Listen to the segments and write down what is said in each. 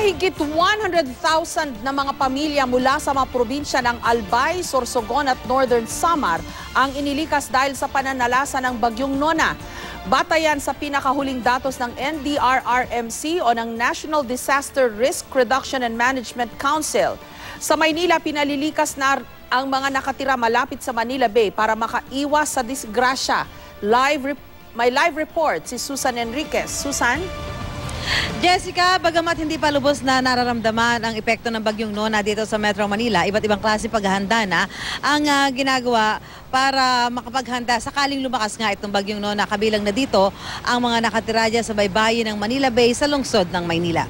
Mahigit 100,000 na mga pamilya mula sa mga probinsya ng Albay, Sorsogon at Northern Samar ang inilikas dahil sa pananalasa ng Bagyong Nona. Batayan sa pinakahuling datos ng NDRRMC o ng National Disaster Risk Reduction and Management Council. Sa Maynila, pinalilikas na ang mga nakatira malapit sa Manila Bay para makaiwas sa disgrasya. May live report si Susan Enriquez. Susan? Jessica, bagamat hindi pa lubos na nararamdaman ang epekto ng Bagyong Nona dito sa Metro Manila, iba't ibang klase paghahanda na ang ginagawa para makapaghanda sakaling lumakas nga itong Bagyong Nona. Kabilang na dito ang mga nakatira dyan sa baybayin ng Manila Bay sa lungsod ng Maynila.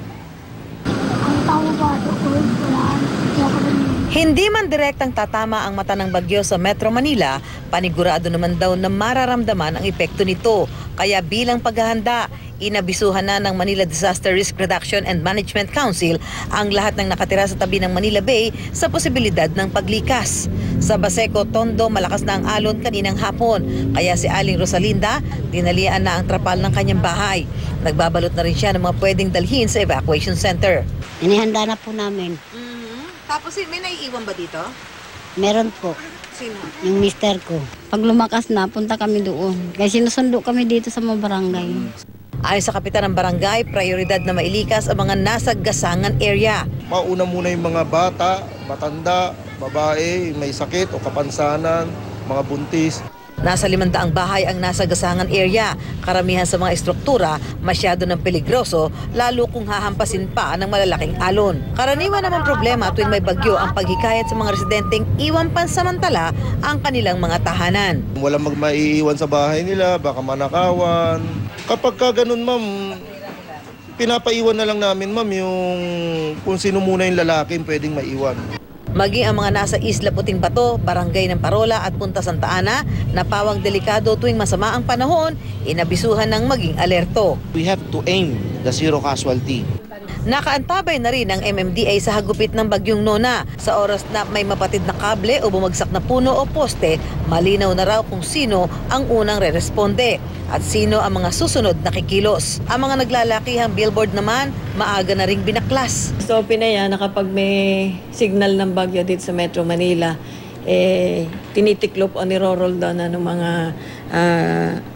Hindi man direktang tatama ang mata ng bagyo sa Metro Manila, panigurado naman daw na mararamdaman ang epekto nito. Kaya bilang paghahanda, inabisuhan na ng Manila Disaster Risk Reduction and Management Council ang lahat ng nakatira sa tabi ng Manila Bay sa posibilidad ng paglikas. Sa Baseco, Tondo, malakas na ang alon kaninang hapon. Kaya si Aling Rosalinda, dinalian na ang trapal ng kanyang bahay. Nagbabalot na rin siya ng mga pwedeng dalhin sa evacuation center. Inihanda na po namin. Tapos may naiiwan ba dito? Meron po. Sino? Yung mister ko. Pag lumakas na, punta kami doon. Kasi sinusundo kami dito sa mga barangay. Ayon sa kapitan ng barangay, prioridad na mailikas ang mga nasa gasangan area. Mauna muna yung mga bata, matanda, babae, may sakit o kapansanan, mga buntis. Nasa 500 bahay ang nasa gasangan area. Karamihan sa mga estruktura masyado ng peligroso, lalo kung hahampasin pa ng malalaking alon. Karaniwan naman problema tuwing may bagyo ang paghikayat sa mga residenteng iwan pansamantala ang kanilang mga tahanan. Walang maiiwan sa bahay nila, baka manakawan. Kapag ka ganun, ma'am, pinapaiwan na lang namin, ma'am, yung kung sino muna yung lalaking pwedeng maiwan. Maging ang mga nasa Isla Puting Bato, Barangay ng Parola at Punta Santa Ana na pawang delikado tuwing masama ang panahon, inabisuhan ng maging alerto. We have to aim the zero casualty. Nakaantabay na rin ang MMDA sa hagupit ng Bagyong Nona. Sa oras na may mapatid na kable o bumagsak na puno o poste, malinaw na raw kung sino ang unang re-responde at sino ang mga susunod na kikilos. Ang mga naglalakihang billboard naman, maaga na ring binaklas. So, pinaya na kapag may signal ng bagyo dito sa Metro Manila, tinitiklop o niroroll down na ng mga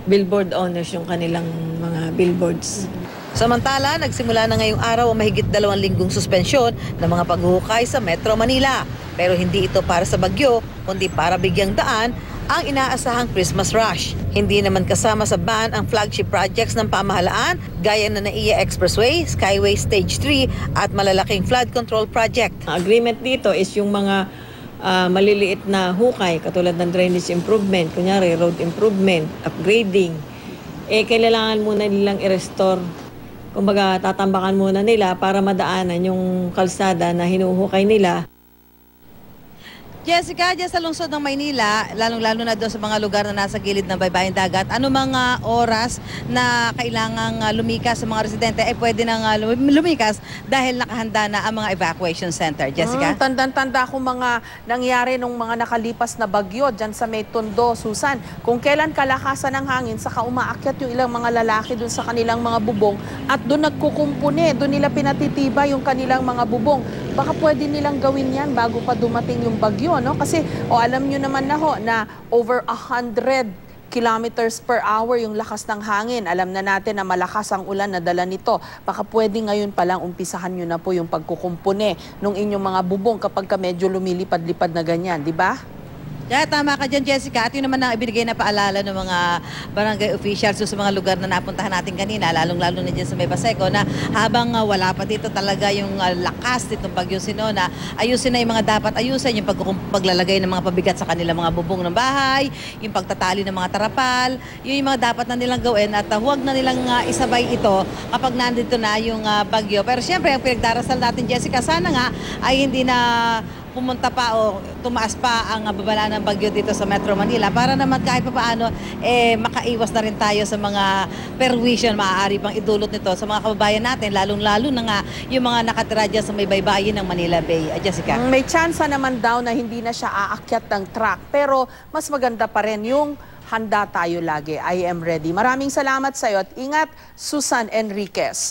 billboard owners yung kanilang mga billboards. Samantala, nagsimula na ngayong araw ang mahigit 2 linggong suspensyon ng mga paghuhukay sa Metro Manila. Pero hindi ito para sa bagyo, kundi para bigyang daan ang inaasahang Christmas rush. Hindi naman kasama sa ban ang flagship projects ng pamahalaan gaya na NAIA Expressway, Skyway Stage 3 at malalaking flood control project. Ang agreement dito is yung mga maliliit na hukay katulad ng drainage improvement, kunyari road improvement, upgrading. Kailangan muna nilang i-restore. Kumbaga, tatambakan muna nila para madaanan yung kalsada na hinuhukay nila. Jessica, dyan sa lungsod ng Maynila, lalong-lalo na doon sa mga lugar na nasa gilid ng baybaying dagat, ano mga oras na kailangang lumikas sa mga residente ay pwede nang lumikas dahil nakahanda na ang mga evacuation center? Jessica? Tandang-tanda kung mga nangyari nung mga nakalipas na bagyo dyan sa may Tondo, Susan. Kung kailan kalakasan ng hangin, saka umaakyat yung ilang mga lalaki doon sa kanilang mga bubong at doon nagkukumpune, doon nila pinatitiba yung kanilang mga bubong. Baka pwede nilang gawin yan bago pa dumating yung bagyo, no? Kasi alam nyo naman na over 100 kilometers per hour yung lakas ng hangin. Alam na natin na malakas ang ulan na dala nito. Baka pwede ngayon palang umpisahan nyo na po yung pagkukumpune nung inyong mga bubong kapag ka medyo lumilipad-lipad na ganyan, di ba? Yeah, tama ka dyan, Jessica. At yun naman ang ibinigay na paalala ng mga barangay officials sa mga lugar na napuntahan natin kanina, lalong-lalo na dyan sa may Baseco, na habang wala pa dito talaga yung lakas nitong Bagyong Sinona, ayusin na yung mga dapat ayusin, yung paglalagay ng mga pabigat sa kanilang mga bubong ng bahay, yung pagtatali ng mga tarapal, yung mga dapat na nilang gawin at huwag na nilang isabay ito kapag nandito na yung bagyo. Pero siyempre, ang pinagdarasal natin, Jessica, sana nga ay hindi na pumunta pa o tumaas pa ang babala ng bagyo dito sa Metro Manila para naman kahit paano makaiwas na rin tayo sa mga perwisyon maaari pang idulot nito sa mga kababayan natin, lalong-lalo na nga yung mga nakatira dyan sa may baybayin ng Manila Bay. Jessica? May tsansa naman daw na hindi na siya aakyat ng truck, pero mas maganda pa rin yung handa tayo lagi. I am ready. Maraming salamat sa iyo at ingat, Susan Enriquez.